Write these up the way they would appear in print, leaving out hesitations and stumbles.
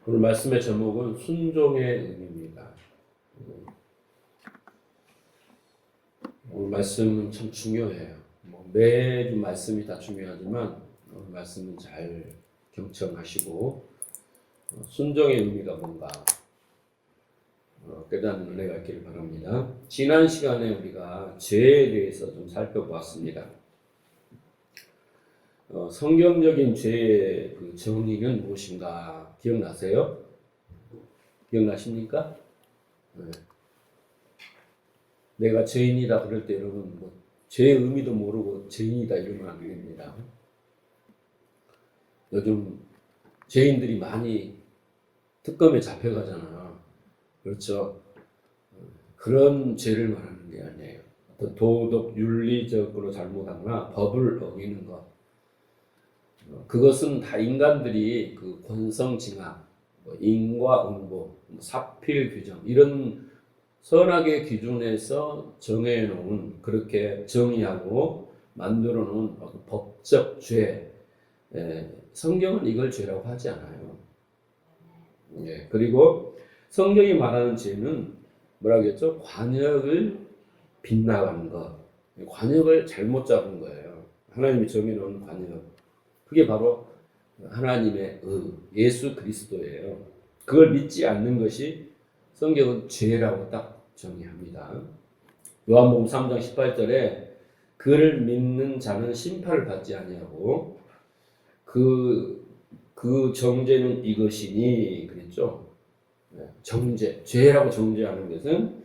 오늘 말씀의 제목은 순종의 의미입니다. 오늘 말씀은 참 중요해요. 매주 말씀이 다 중요하지만 오늘 말씀은 잘 경청하시고 순종의 의미가 뭔가 깨닫는 은혜가 있기를 바랍니다. 지난 시간에 우리가 죄에 대해서 좀 살펴보았습니다. 성경적인 죄의 그 정의는 무엇인가 기억나세요? 기억나십니까? 네. 내가 죄인이다 그럴 때 여러분 죄의 의미도 모르고 죄인이다 이러면 안 됩니다. 요즘 죄인들이 많이 특검에 잡혀가잖아요. 그렇죠? 그런 죄를 말하는 게 아니에요. 어떤 도덕 윤리적으로 잘못하거나 법을 어기는 것. 그것은 다 인간들이 그 권성징악, 인과응보, 사필 규정 이런 선악의 기준에서 정해놓은 그렇게 정의하고 만들어놓은 법적 죄. 성경은 이걸 죄라고 하지 않아요. 그리고 성경이 말하는 죄는 뭐라고 했죠? 관역을 빗나가는 것, 관역을 잘못 잡은 거예요. 하나님이 정해놓은 관역. 그게 바로 하나님의 예수 그리스도예요. 그걸 믿지 않는 것이 성경은 죄라고 딱 정의합니다. 요한복음 3장 18절에 그를 믿는 자는 심판을 받지 아니하고 그 정죄는 이것이니 그랬죠. 정죄, 죄라고 정죄하는 것은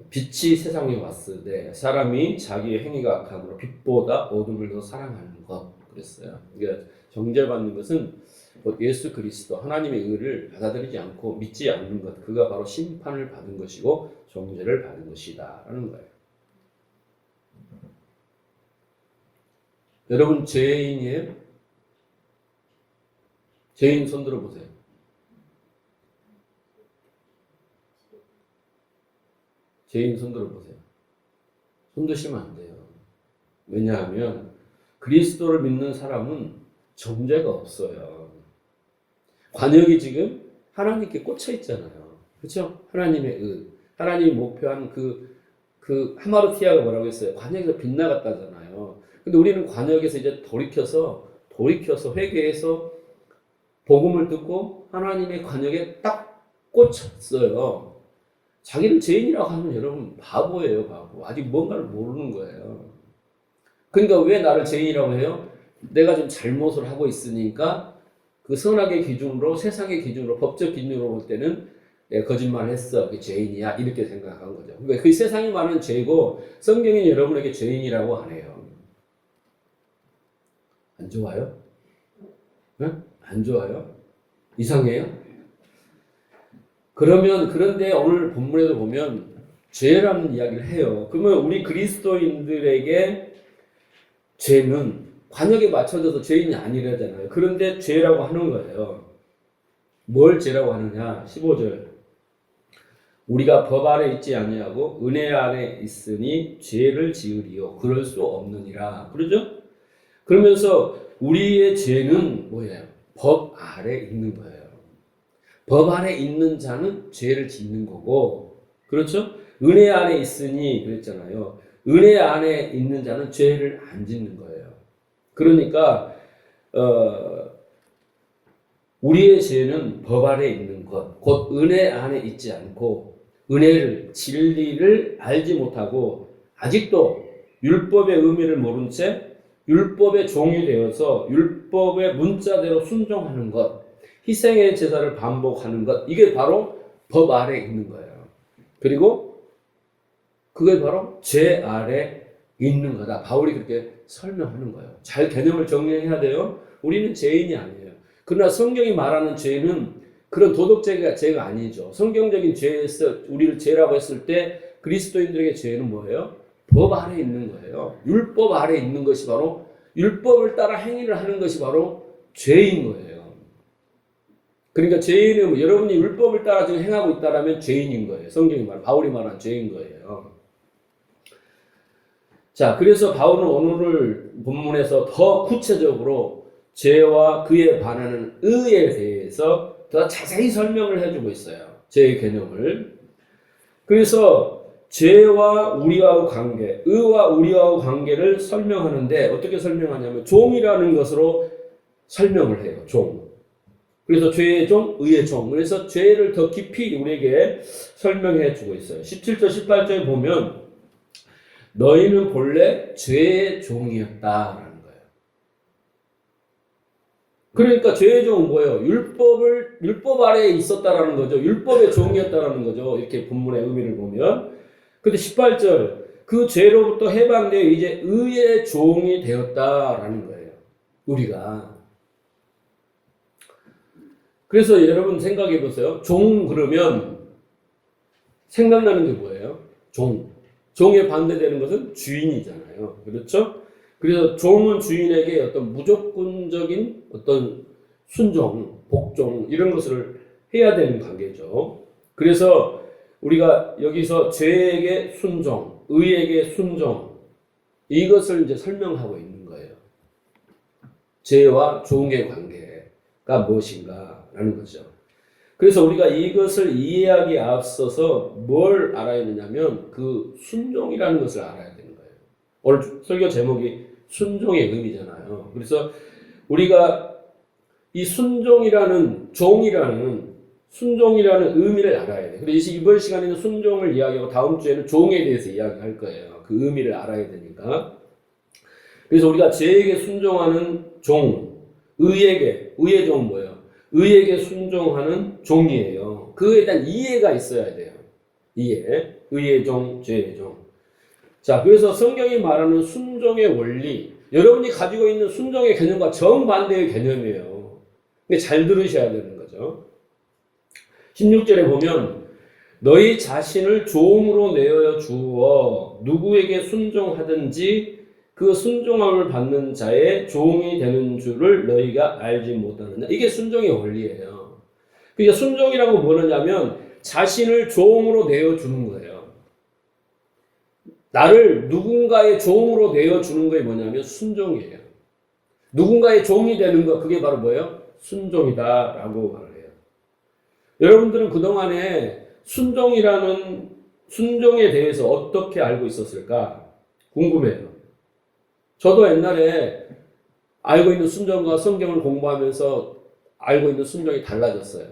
빛이 세상에 왔을 때 사람이 자기의 행위가 악함으로 빛보다 어둠을 더 사랑하는 것 그랬어요. 그러니까 정죄받는 것은 예수 그리스도 하나님의 의를 받아들이지 않고 믿지 않는 것, 그가 바로 심판을 받은 것이고 정죄를 받은 것이다 라는 거예요. 여러분 죄인이에요? 죄인 손 들어보세요. 죄인 손 들어보세요. 손 드시면 안 돼요. 왜냐하면 그리스도를 믿는 사람은 정죄가 없어요. 관역이 지금 하나님께 꽂혀 있잖아요. 그렇죠? 하나님의 의, 하나님이 목표한 그 하마르티아가 뭐라고 했어요? 관역에서 빗나갔다잖아요. 근데 우리는 관역에서 이제 돌이켜서 회개해서 복음을 듣고 하나님의 관역에 딱 꽂혔어요. 자기를 죄인이라고 하면 여러분 바보예요, 바보. 아직 뭔가를 모르는 거예요. 그러니까 왜 나를 죄인이라고 해요? 내가 좀 잘못을 하고 있으니까 그 선악의 기준으로, 세상의 기준으로, 법적 기준으로 볼 때는 내가 거짓말을 했어, 그 죄인이야 이렇게 생각한 거죠. 그러니까 그 세상이 말하는 죄고 성경이 여러분에게 죄인이라고 안 해요. 안 좋아요? 응? 안 좋아요? 이상해요? 그런데 오늘 본문에도 보면 죄라는 이야기를 해요. 그러면 우리 그리스도인들에게 죄는 관역에 맞춰져서 죄인이 아니라잖아요. 그런데 죄라고 하는 거예요. 뭘 죄라고 하느냐? 15절. 우리가 법 아래 있지 아니하고 은혜 아래 있으니 죄를 지으리요. 그럴 수 없느니라. 그러죠? 그러면서 우리의 죄는 뭐예요? 법 아래 있는 거예요. 법 안에 있는 자는 죄를 짓는 거고, 그렇죠? 은혜 안에 있으니 그랬잖아요. 은혜 안에 있는 자는 죄를 안 짓는 거예요. 그러니까 우리의 죄는 법 아래 있는 것, 곧 은혜 안에 있지 않고 은혜를, 진리를 알지 못하고 아직도 율법의 의미를 모른 채 율법의 종이 되어서 율법의 문자대로 순종하는 것, 희생의 제사를 반복하는 것, 이게 바로 법 아래 있는 거예요. 그리고 그게 바로 죄 아래 있는 거다. 바울이 그렇게 설명하는 거예요. 잘 개념을 정리해야 돼요. 우리는 죄인이 아니에요. 그러나 성경이 말하는 죄는 그런 도덕죄가 죄가 아니죠. 성경적인 죄에서 우리를 죄라고 했을 때 그리스도인들에게 죄는 뭐예요? 법 아래 있는 거예요. 율법 아래 있는 것이 바로 율법을 따라 행위를 하는 것이 바로 죄인 거예요. 그러니까 죄인은 여러분이 율법을 따라 지금 행하고 있다라면 죄인인 거예요. 성경이 바울이 말한 죄인 거예요. 자, 그래서 바울은 오늘 본문에서 더 구체적으로 죄와 그에 반하는 의에 대해서 더 자세히 설명을 해주고 있어요. 죄의 개념을. 그래서 죄와 우리와의 관계, 의와 우리와의 관계를 설명하는데 어떻게 설명하냐면 종이라는 것으로 설명을 해요. 종. 그래서 죄의 종, 의의 종. 그래서 죄를 더 깊이 우리에게 설명해 주고 있어요. 17절, 18절에 보면 너희는 본래 죄의 종이었다라는 거예요. 그러니까 죄의 종은 뭐예요? 율법 아래에 있었다라는 거죠. 율법의 종이었다라는 거죠. 이렇게 본문의 의미를 보면. 근데 18절, 그 죄로부터 해방되어 이제 의의 종이 되었다라는 거예요. 우리가. 그래서 여러분 생각해 보세요. 종 그러면 생각나는 게 뭐예요? 종. 종에 반대되는 것은 주인이잖아요. 그렇죠? 그래서 종은 주인에게 어떤 무조건적인 어떤 순종, 복종 이런 것을 해야 되는 관계죠. 그래서 우리가 여기서 죄에게 순종, 의에게 순종 이것을 이제 설명하고 있는 거예요. 죄와 종의 관계가 무엇인가라는 거죠. 그래서 우리가 이것을 이해하기에 앞서서 뭘 알아야 되냐면 그 순종이라는 것을 알아야 되는 거예요. 오늘 설교 제목이 순종의 의미잖아요. 그래서 우리가 이 순종이라는 순종이라는 의미를 알아야 돼요. 그래서 이번 시간에는 순종을 이야기하고 다음 주에는 종에 대해서 이야기할 거예요. 그 의미를 알아야 되니까. 그래서 우리가 죄에게 순종하는 종, 의의 종은 뭐예요? 의에게 순종하는 종이에요. 그에 대한 이해가 있어야 돼요. 이해. 의의 종, 죄의 종. 자, 그래서 성경이 말하는 순종의 원리, 여러분이 가지고 있는 순종의 개념과 정반대의 개념이에요. 근데 잘 들으셔야 되는 거죠. 16절에 보면 너희 자신을 종으로 내어 주어 누구에게 순종하든지 그 순종함을 받는 자의 종이 되는 줄을 너희가 알지 못하느냐. 이게 순종의 원리예요. 그러니까 순종이라고 뭐냐면 자신을 종으로 내어주는 거예요. 나를 누군가의 종으로 내어주는 게 뭐냐면 순종이에요. 누군가의 종이 되는 거 그게 바로 뭐예요? 순종이다라고 말을 해요. 여러분들은 그동안에 순종에 대해서 어떻게 알고 있었을까? 궁금해요. 저도 옛날에 알고 있는 순종과 성경을 공부하면서 알고 있는 순종이 달라졌어요.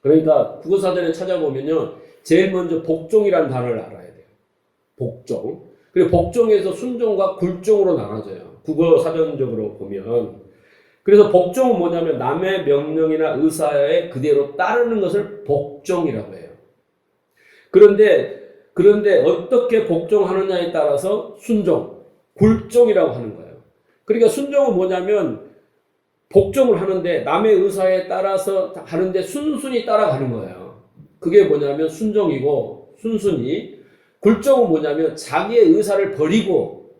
그러니까 국어사전에 찾아보면요. 제일 먼저 복종이라는 단어를 알아야 돼요. 복종. 그리고 복종에서 순종과 굴종으로 나눠져요. 국어사전적으로 보면. 그래서 복종은 뭐냐면 남의 명령이나 의사에 그대로 따르는 것을 복종이라고 해요. 그런데 어떻게 복종하느냐에 따라서 순종, 굴종이라고 하는 거예요. 그러니까 순종은 뭐냐면 복종을 하는데 남의 의사에 따라서 하는데 순순히 따라가는 거예요. 그게 뭐냐면 순종이고 순순히. 굴종은 뭐냐면 자기의 의사를 버리고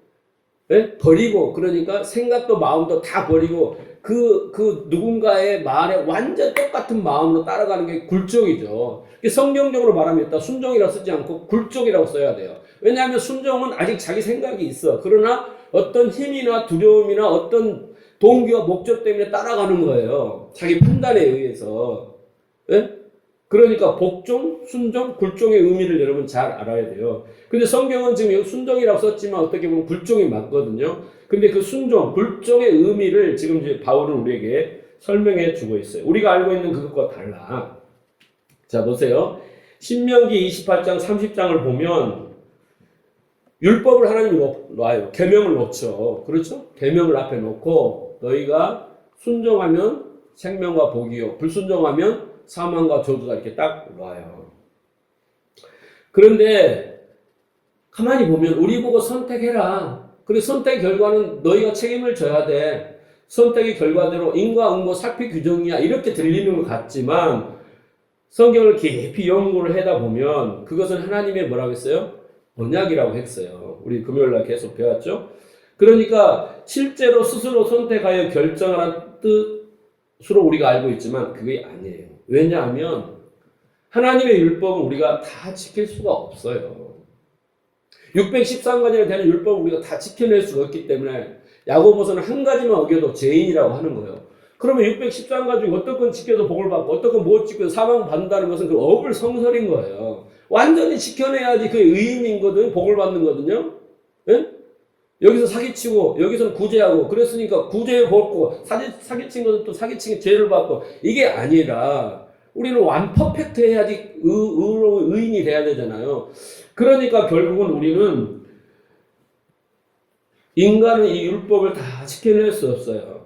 그러니까 생각도 마음도 다 버리고 그 누군가의 말에 완전 똑같은 마음으로 따라가는 게 굴종이죠. 성경적으로 말하면 일단 순종이라고 쓰지 않고 굴종이라고 써야 돼요. 왜냐하면 순종은 아직 자기 생각이 있어. 그러나 어떤 힘이나 두려움이나 어떤 동기와 목적 때문에 따라가는 거예요. 자기 판단에 의해서. 그러니까 복종, 순종, 굴종의 의미를 여러분 잘 알아야 돼요. 근데 성경은 지금 여기 순종이라고 썼지만 어떻게 보면 굴종이 맞거든요. 근데 그 순종, 굴종의 의미를 지금 이제 바울은 우리에게 설명해 주고 있어요. 우리가 알고 있는 그것과 달라. 자, 보세요. 신명기 28장, 30장을 보면 율법을 하나님이 놔요. 계명을 놓죠. 그렇죠? 계명을 앞에 놓고 너희가 순종하면 생명과 복이요. 불순종하면 사망과 저주가 이렇게 딱 놔요. 그런데 가만히 보면 우리 보고 선택해라. 그리고 선택 결과는 너희가 책임을 져야 돼. 선택의 결과대로 인과 응고 살피 규정이야. 이렇게 들리는 것 같지만 성경을 깊이 연구를 하다 보면 그것은 하나님의 뭐라고 했어요? 언약이라고 했어요. 우리 금요일날 계속 배웠죠? 그러니까 실제로 스스로 선택하여 결정하라는 뜻으로 우리가 알고 있지만 그게 아니에요. 왜냐하면 하나님의 율법은 우리가 다 지킬 수가 없어요. 613가지나 되는 율법을 우리가 다 지켜낼 수가 없기 때문에 야고보서는 한 가지만 어겨도 죄인이라고 하는 거예요. 그러면 613가지 어떤 건 지켜서 복을 받고 어떤 건 못 지켜서 사망 받는다는 것은 그 업을 성설인 거예요. 완전히 지켜내야지 그게 의인인 거든, 복을 받는 거든요. 예? 여기서 사기치고 여기서는 구제하고 그랬으니까 구제 받고 사기친 것은 또 사기친 죄를 받고 이게 아니라 우리는 완퍼펙트 해야지 의인이 돼야 되잖아요. 그러니까 결국은 우리는 인간은 이 율법을 다 지켜낼 수 없어요.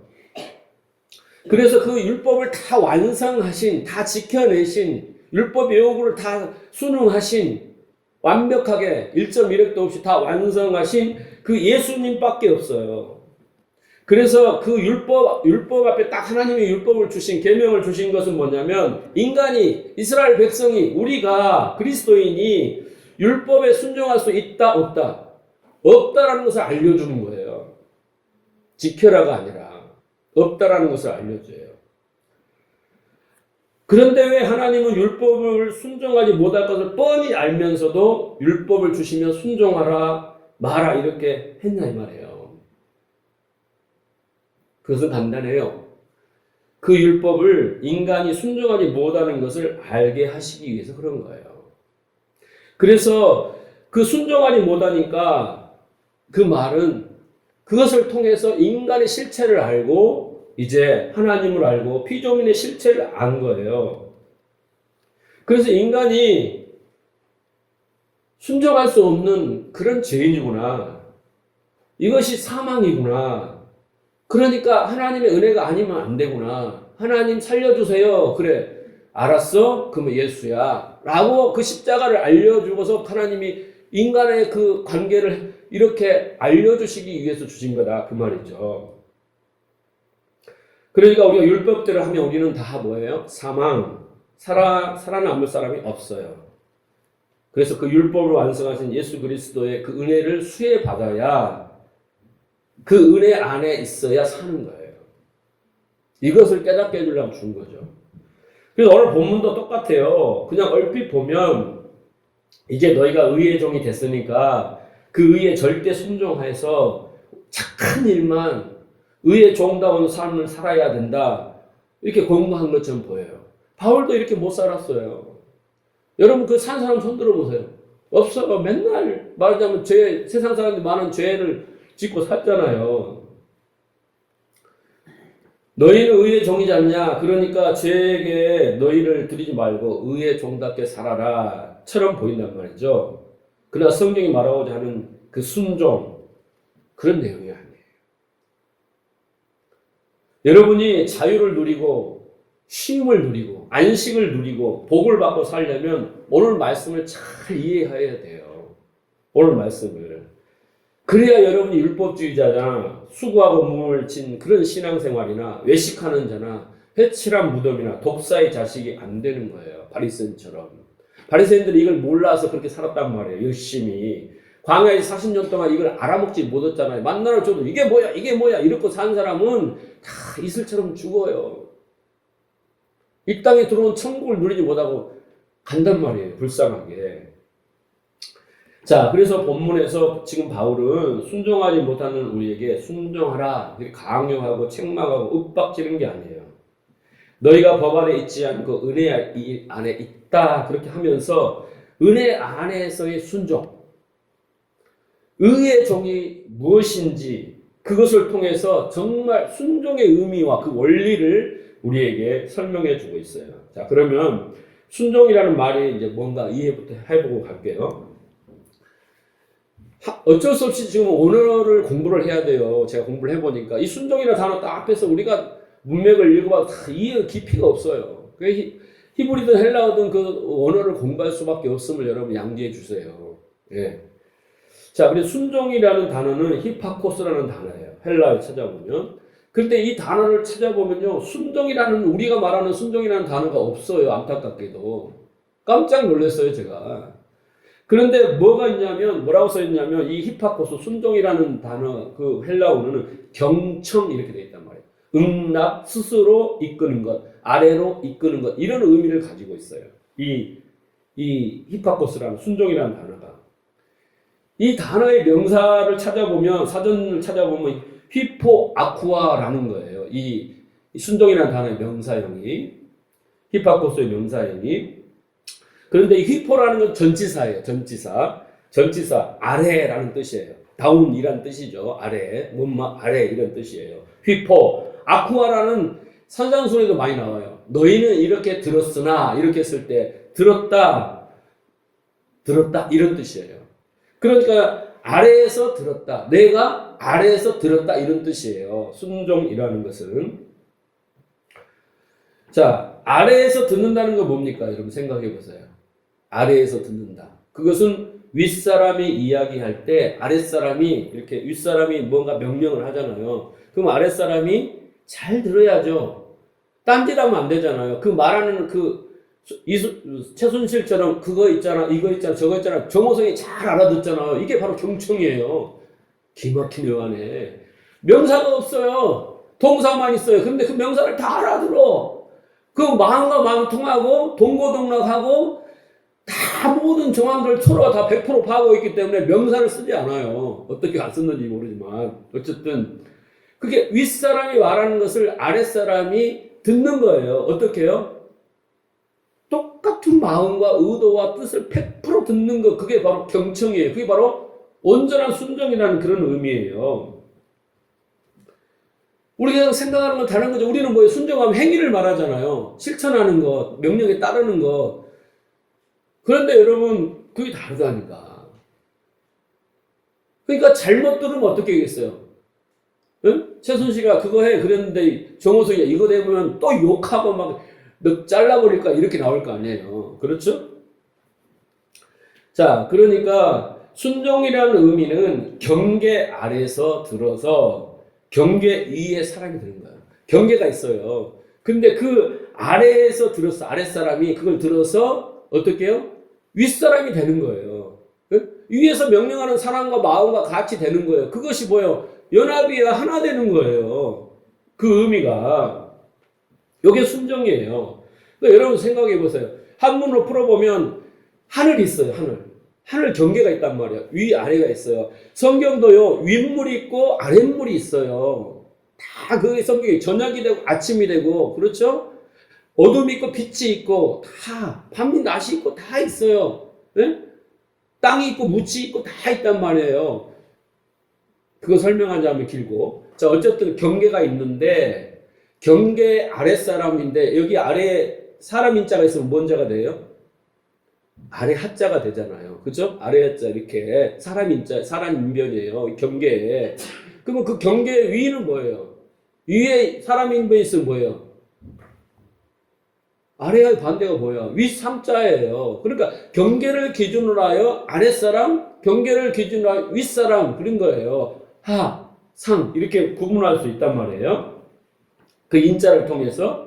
그래서 그 율법을 다 완성하신, 다 지켜내신, 율법의 요구를 다 순응하신, 완벽하게 1.1획도 없이 다 완성하신 그 예수님밖에 없어요. 그래서 그 율법 앞에 딱 하나님의 율법을 주신, 계명을 주신 것은 뭐냐면, 인간이, 이스라엘 백성이, 우리가, 그리스도인이 율법에 순종할 수 있다, 없다? 없다라는 것을 알려주는 거예요. 지켜라가 아니라. 없다라는 것을 알려줘요. 그런데 왜 하나님은 율법을 순종하지 못할 것을 뻔히 알면서도 율법을 주시면 순종하라 마라 이렇게 했냐 이 말이에요. 그것은 간단해요. 그 율법을 인간이 순종하지 못하는 것을 알게 하시기 위해서 그런 거예요. 그래서 그 순종하지 못하니까 그 말은 그것을 통해서 인간의 실체를 알고 이제 하나님을 알고 피조민의 실체를 안 거예요. 그래서 인간이 순종할 수 없는 그런 죄인이구나. 이것이 사망이구나. 그러니까 하나님의 은혜가 아니면 안 되구나. 하나님 살려주세요. 그래. 알았어? 그러면 예수야. 라고 그 십자가를 알려주고서 하나님이 인간의 그 관계를 이렇게 알려주시기 위해서 주신 거다. 그 말이죠. 그러니까 우리가 율법대로 하면 우리는 다 뭐예요? 사망, 살아남을 사람이 없어요. 그래서 그 율법을 완성하신 예수 그리스도의 그 은혜를 수혜받아야 그 은혜 안에 있어야 사는 거예요. 이것을 깨닫게 해주려고 준 거죠. 그래서 오늘 본문도 똑같아요. 그냥 얼핏 보면 이제 너희가 의의 종이 됐으니까 그 의에 절대 순종해서 착한 일만 의의 종다운 삶을 살아야 된다. 이렇게 공부한 것처럼 보여요. 바울도 이렇게 못 살았어요. 여러분 그 산 사람 손 들어보세요. 없어요. 맨날 말하자면 세상 사람들이 많은 죄를 짓고 살잖아요. 너희는 의의 종이지 않냐? 그러니까 죄에게 너희를 드리지 말고 의의 종답게 살아라. 처럼 보인단 말이죠. 그러나 성경이 말하고자 하는 그 순종, 그런 내용이 아니에요. 여러분이 자유를 누리고 쉼을 누리고 안식을 누리고 복을 받고 살려면 오늘 말씀을 잘 이해해야 돼요. 오늘 말씀을. 그래야 여러분이 율법주의자나 수고하고 몸을 친 그런 신앙생활이나 외식하는 자나 회칠한 무덤이나 독사의 자식이 안 되는 거예요. 바리새인처럼. 바리새인들이 이걸 몰라서 그렇게 살았단 말이에요. 열심히. 광야에서 40년 동안 이걸 알아먹지 못했잖아요. 만나를 줘도 이게 뭐야 이렇게 산 사람은 다 이슬처럼 죽어요. 이 땅에 들어온 천국을 누리지 못하고 간단 말이에요. 불쌍하게. 자, 그래서 본문에서 지금 바울은 순종하지 못하는 우리에게 순종하라 이렇게 강요하고 책망하고 윽박지르는 게 아니에요. 너희가 법 안에 있지 않고 은혜 안에 있다 그렇게 하면서 은혜 안에서의 순종, 의의 종이 무엇인지 그것을 통해서 정말 순종의 의미와 그 원리를 우리에게 설명해 주고 있어요. 자, 그러면 순종이라는 말이 이제 뭔가 이해부터 해보고 갈게요. 어쩔 수 없이 지금 언어를 공부를 해야 돼요. 제가 공부를 해보니까 이 순종이라는 단어 딱 앞에서 우리가 문맥을 읽어봐도 다 이해 깊이가 없어요. 히브리든 헬라어든 그 언어를 공부할 수밖에 없음을 여러분 양지해 주세요. 예. 자, 그래서 순종이라는 단어는 히파코스라는 단어예요. 헬라어에 찾아보면. 그런데 이 단어를 찾아보면요, 순종이라는 우리가 말하는 순종이라는 단어가 없어요. 안타깝게도. 깜짝 놀랐어요, 제가. 그런데 뭐가 있냐면 뭐라고 써 있냐면 이 히파코스 순종이라는 단어 그 헬라어는 경청 이렇게 되어 있단 말이에요. 응납, 스스로 이끄는 것, 아래로 이끄는 것 이런 의미를 가지고 있어요. 이 히파코스라는 순종이라는 단어가. 이 단어의 명사를 찾아보면 사전을 찾아보면 휘포 아쿠아라는 거예요. 이 순종이라는 단어의 명사형이, 히파코스의 명사형이. 그런데 이 휘포라는 건 전치사예요. 전치사 아래라는 뜻이에요. 다운이란 뜻이죠. 아래, 아래 이런 뜻이에요. 휘포, 아쿠아라는 산상순에도 많이 나와요. 너희는 이렇게 들었으나, 이렇게 했을 때 들었다 이런 뜻이에요. 그러니까 아래에서 들었다, 내가 아래에서 들었다 이런 뜻이에요. 순종이라는 것은. 자, 아래에서 듣는다는 건 뭡니까? 여러분 생각해 보세요. 아래에서 듣는다. 그것은 윗사람이 이야기할 때 아랫사람이, 이렇게 윗사람이 뭔가 명령을 하잖아요. 그럼 아랫사람이 잘 들어야죠. 딴짓하면 안 되잖아요. 그 말하는 최순실처럼 그거 있잖아, 이거 있잖아, 저거 있잖아, 정호성이 잘 알아듣잖아요. 이게 바로 경청이에요. 기막힌 여안에 명사가 없어요. 동사만 있어요. 근데 그 명사를 다 알아들어. 그 마음과 마음 통하고 동고동락하고 다 모든 정황들을 서로 다 100% 파악하고 있기 때문에 명사를 쓰지 않아요. 어떻게 안 썼는지 모르지만 어쨌든 그게 윗사람이 말하는 것을 아랫사람이 듣는 거예요. 어떻게 해요? 똑같은 마음과 의도와 뜻을 100% 듣는 거, 그게 바로 경청이에요. 그게 바로 온전한 순종이라는 그런 의미예요. 우리가 생각하는 건 다른 거죠. 우리는 뭐예요? 순종하면 행위를 말하잖아요. 실천하는 것, 명령에 따르는 것. 그런데 여러분, 그게 다르다니까. 그러니까 잘못 들으면 어떻게 하겠어요? 응? 최순실이가 그거 해 그랬는데 정호성이 이거 되면 또 욕하고 막 너 잘라버릴까 이렇게 나올 거 아니에요. 그렇죠? 자, 그러니까 순종이라는 의미는 경계 아래서 들어서 경계 위에 사람이 되는 거예요. 경계가 있어요. 근데 그 아래에서 들었어. 아랫사람이 그걸 들어서 어떻게 해요? 윗사람이 되는 거예요. 위에서 명령하는 사람과 마음과 같이 되는 거예요. 그것이 뭐예요? 연합이야 하나 되는 거예요. 그 의미가. 이게 순종이에요. 그러니까 여러분 생각해 보세요. 한문으로 풀어보면 하늘이 있어요. 하늘 경계가 있단 말이에요. 위 아래가 있어요. 성경도요. 윗물이 있고 아랫물이 있어요. 다 그게 성경이 저녁이 되고 아침이 되고 그렇죠? 어둠이 있고 빛이 있고 다 밤이 낮이 있고 다 있어요. 네? 땅이 있고 묻이 있고 다 있단 말이에요. 그거 설명하자면 길고. 자, 어쨌든 경계가 있는데 경계 아랫사람인데 여기 아래 사람 인자가 있으면 뭔 자가 돼요? 아래 하자가 되잖아요. 그죠? 아래 하자 이렇게 사람 인자, 사람 인변이에요. 경계에. 그러면 그 경계 위는 뭐예요? 위에 사람 인변이 있으면 뭐예요? 아래의 반대가 뭐야? 윗삼자예요. 그러니까 경계를 기준으로 하여 아랫사람, 경계를 기준으로 하여 윗사람 그런 거예요. 하, 상 이렇게 구분할 수 있단 말이에요. 그 인자를 통해서.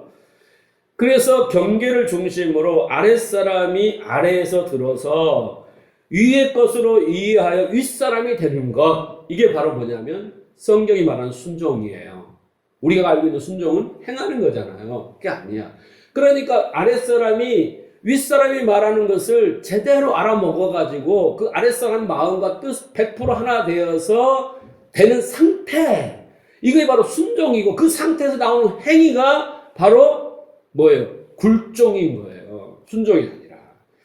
그래서 경계를 중심으로 아랫사람이 아래에서 들어서 위의 것으로 이해하여 윗사람이 되는 것. 이게 바로 뭐냐면 성경이 말하는 순종이에요. 우리가 알고 있는 순종은 행하는 거잖아요. 그게 아니야. 그러니까 아랫사람이 윗사람이 말하는 것을 제대로 알아먹어가지고 그 아랫사람 마음과 뜻 100% 하나 되어서 되는 상태. 이게 바로 순종이고 그 상태에서 나오는 행위가 바로 뭐예요? 굴종인 거예요. 순종이 아니라.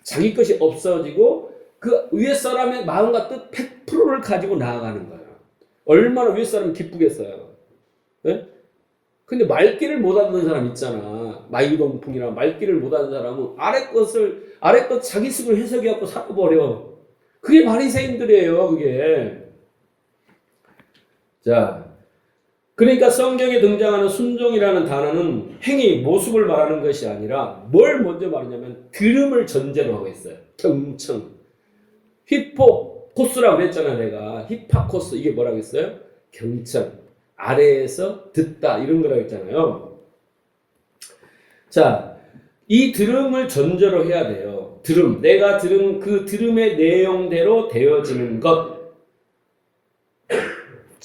자기 것이 없어지고 그 위에 사람의 마음과 뜻 100%를 가지고 나아가는 거예요. 얼마나 위에 사람이 기쁘겠어요. 네? 근데 말귀를 못 알아듣는 사람 있잖아. 마이동풍이나 말귀를 못 알아듣는 사람은 아래 것 자기 식으로 해석해갖고 살아버려. 그게 바리새인들이에요, 그게. 자, 그러니까 성경에 등장하는 순종이라는 단어는 행위, 모습을 말하는 것이 아니라 뭘 먼저 말하냐면 들음을 전제로 하고 있어요. 경청. 히포코스라고 그랬잖아, 내가. 히파코스, 이게 뭐라고 했어요? 경청. 아래에서 듣다, 이런 거라고 했잖아요. 자, 이 들음을 전제로 해야 돼요. 들음. 내가 들은 그 들음의 내용대로 되어지는 것.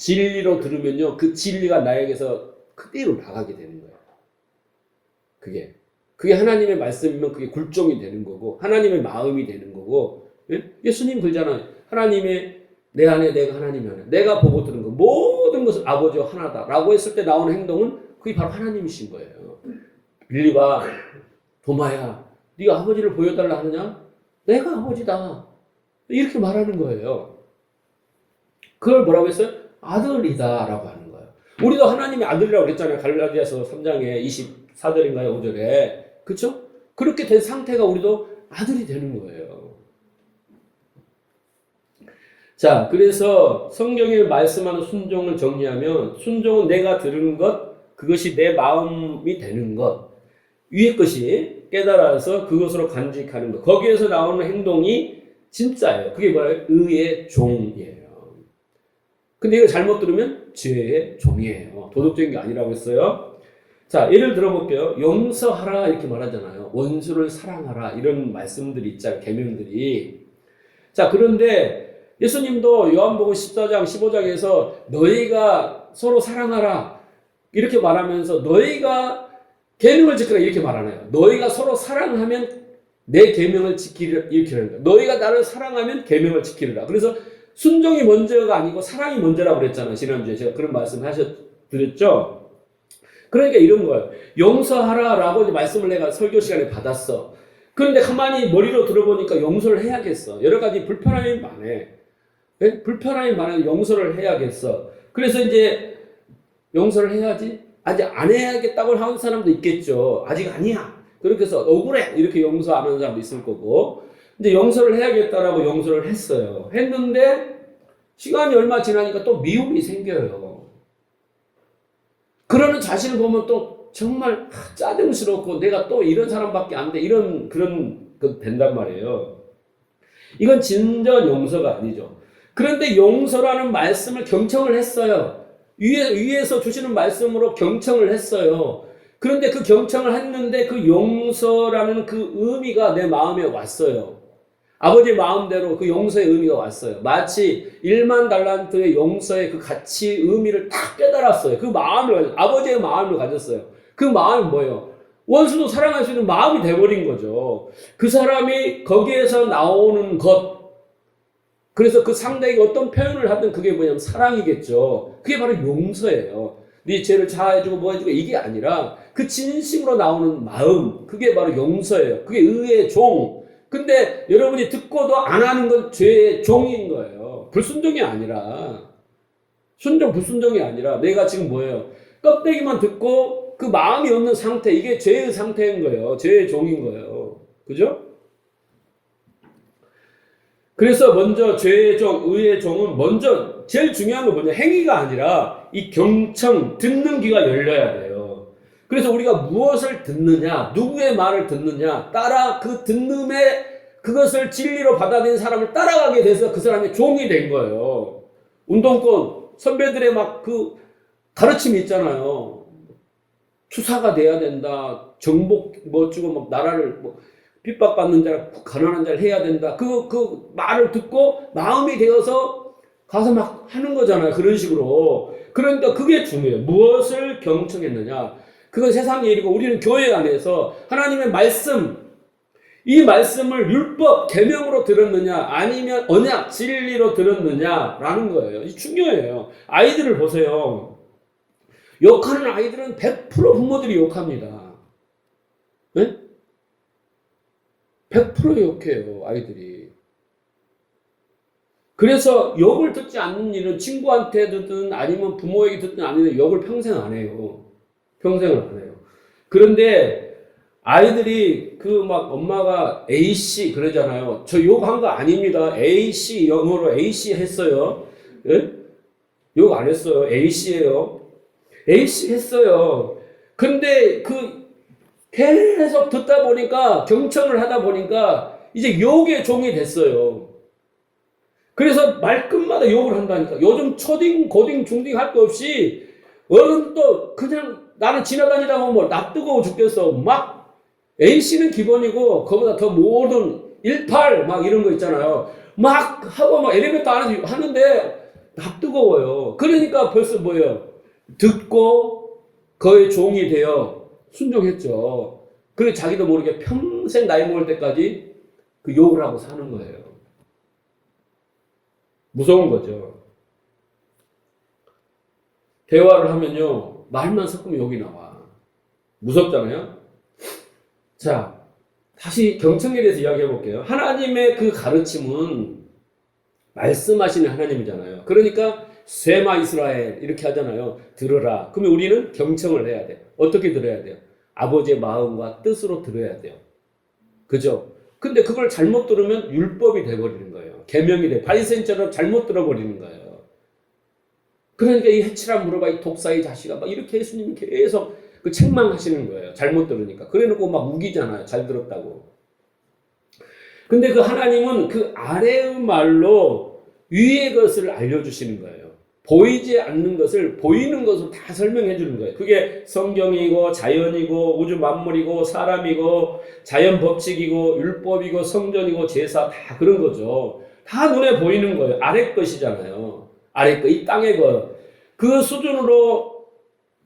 진리로 들으면요, 그 진리가 나에게서 그대로 나가게 되는 거예요. 그게 하나님의 말씀이면 그게 굴종이 되는 거고, 하나님의 마음이 되는 거고, 예? 예수님 그러잖아요. 하나님의 내 안에 내가 하나님 안에 내가 보고 들은 거 모든 것은 아버지와 하나다라고 했을 때 나오는 행동은 그게 바로 하나님이신 거예요. 빌리가 도마야, 네가 아버지를 보여달라 하느냐? 내가 아버지다. 이렇게 말하는 거예요. 그걸 뭐라고 했어요? 아들이다 라고 하는 거예요. 우리도 하나님의 아들이라고 그랬잖아요. 갈라디아서 3장에 24절인가요? 5절에. 그쵸? 그렇게 된 상태가 우리도 아들이 되는 거예요. 자, 그래서 성경에 말씀하는 순종을 정리하면 순종은 내가 들은 것, 그것이 내 마음이 되는 것, 위의 것이 깨달아서 그것으로 간직하는 것, 거기에서 나오는 행동이 진짜예요. 그게 뭐예요? 의의 종이에요. 근데 이거 잘못 들으면 죄의 종이에요. 도덕적인 게 아니라고 했어요. 자, 예를 들어볼게요. 용서하라 이렇게 말하잖아요. 원수를 사랑하라 이런 말씀들이 있잖아요. 계명들이. 자, 그런데 예수님도 요한복음 14장 15장에서 너희가 서로 사랑하라 이렇게 말하면서 너희가 계명을 지키라 이렇게 말하나요? 너희가 서로 사랑하면 내 계명을 지키리라 이렇게 하는 거예요. 너희가 나를 사랑하면 계명을 지키리라. 그래서 순종이 먼저가 아니고 사랑이 먼저라고 그랬잖아요. 지난주에 제가 그런 말씀 드렸죠. 그러니까 이런 거예요. 용서하라라고 이제 말씀을 내가 설교 시간에 받았어. 그런데 가만히 머리로 들어보니까 용서를 해야겠어. 여러 가지 불편함이 많네. 네? 불편함이 많아서 용서를 해야겠어. 그래서 이제 용서를 해야지. 아직 안 해야겠다고 하는 사람도 있겠죠. 아직 아니야. 그렇게 해서 억울해. 이렇게 용서 안 하는 사람도 있을 거고. 이제 용서를 해야겠다라고 용서를 했어요. 했는데 시간이 얼마 지나니까 또 미움이 생겨요. 그러는 자신을 보면 또 정말 짜증스럽고 내가 또 이런 사람밖에 안 돼. 그런 된단 말이에요. 이건 진전 용서가 아니죠. 그런데 용서라는 말씀을 경청을 했어요. 위에서 주시는 말씀으로 경청을 했어요. 그런데 그 경청을 했는데 그 용서라는 그 의미가 내 마음에 왔어요. 아버지 마음대로 그 용서의 의미가 왔어요. 마치 1만 달란트의 용서의 그 가치 의미를 딱 깨달았어요. 그 마음을, 아버지의 마음을 가졌어요. 그 마음이 뭐예요? 원수도 사랑할 수 있는 마음이 돼버린 거죠. 그 사람이 거기에서 나오는 것, 그래서 그 상대에게 어떤 표현을 하든 그게 뭐냐면 사랑이겠죠. 그게 바로 용서예요. 네 죄를 자해주고 뭐 해주고 이게 아니라 그 진심으로 나오는 마음, 그게 바로 용서예요. 그게 의의 종. 근데 여러분이 듣고도 안 하는 건 죄의 종인 거예요. 불순종이 아니라. 불순종이 아니라 내가 지금 뭐예요? 껍데기만 듣고 그 마음이 없는 상태, 이게 죄의 상태인 거예요. 죄의 종인 거예요. 그죠? 그래서 먼저 죄의 종, 의의 종은 먼저 제일 중요한 건 뭐냐? 행위가 아니라 이 경청, 듣는 귀가 열려야 돼요. 그래서 우리가 무엇을 듣느냐, 누구의 말을 듣느냐, 그 듣는에 그것을 진리로 받아들인 사람을 따라가게 돼서 그 사람의 종이 된 거예요. 운동권, 선배들의 막 그 가르침이 있잖아요. 투사가 돼야 된다, 정복 뭐 주고 막 나라를 뭐 핍박받는 자, 가난한 자를 해야 된다. 그 말을 듣고 마음이 되어서 가서 막 하는 거잖아요. 그런 식으로. 그러니까 그게 중요해요. 무엇을 경청했느냐. 그건 세상의 일이고 우리는 교회 안에서 하나님의 말씀, 이 말씀을 율법, 계명으로 들었느냐 아니면 언약, 진리로 들었느냐라는 거예요. 이 중요해요. 아이들을 보세요. 욕하는 아이들은 100% 부모들이 욕합니다. 네? 100% 욕해요, 아이들이. 그래서 욕을 듣지 않는 일은 친구한테 듣든 아니면 부모에게 듣든 아니면 욕을 평생 안 해요. 평생을 안 해요. 그런데 아이들이 그 막 엄마가 A씨 그러잖아요. 저 욕한 거 아닙니다. A씨, 영어로 A씨 했어요. 예? 욕 안 했어요. A씨예요. A씨 했어요. 근데 계속 듣다 보니까, 경청을 하다 보니까, 이제 욕의 종이 됐어요. 그래서 말끝마다 욕을 한다니까. 요즘 초딩, 고딩, 중딩 할 거 없이, 어른도 그냥 나는 지나다니다 보면 납뜨거워 죽겠어. 막, A씨는 기본이고, 그보다 더 모든 18, 막 이런 거 있잖아요. 막 하고 막 엘리베이터 안에서 하는데, 납뜨거워요. 그러니까 벌써 뭐예요? 듣고, 그의 종이 되어, 순종했죠. 그리고 자기도 모르게 평생 나이 먹을 때까지 그 욕을 하고 사는 거예요. 무서운 거죠. 대화를 하면요, 말만 섞으면 욕이 나와. 무섭잖아요. 자, 다시 경청에 대해서 이야기해 볼게요. 하나님의 그 가르침은 말씀하시는 하나님이잖아요. 그러니까 쇠마 이스라엘 이렇게 하잖아요. 들으라. 그러면 우리는 경청을 해야 돼. 어떻게 들어야 돼요? 아버지의 마음과 뜻으로 들어야 돼요. 그죠? 근데 그걸 잘못 들으면 율법이 돼버리는 거예요. 계명이 돼. 바리새인처럼 잘못 들어버리는 거예요. 그러니까 이 해치라 물어봐 이 독사의 자식아 막 이렇게 예수님이 계속 그 책망하시는 거예요. 잘못 들으니까. 그래놓고 막 우기잖아요. 잘 들었다고. 근데 그 하나님은 그 아래의 말로 위의 것을 알려주시는 거예요. 보이지 않는 것을 보이는 것으로 다 설명해 주는 거예요. 그게 성경이고 자연이고 우주 만물이고 사람이고 자연 법칙이고 율법이고 성전이고 제사 다 그런 거죠. 다 눈에 보이는 거예요. 아래 것이잖아요. 아래 것, 이 땅의 것. 그 수준으로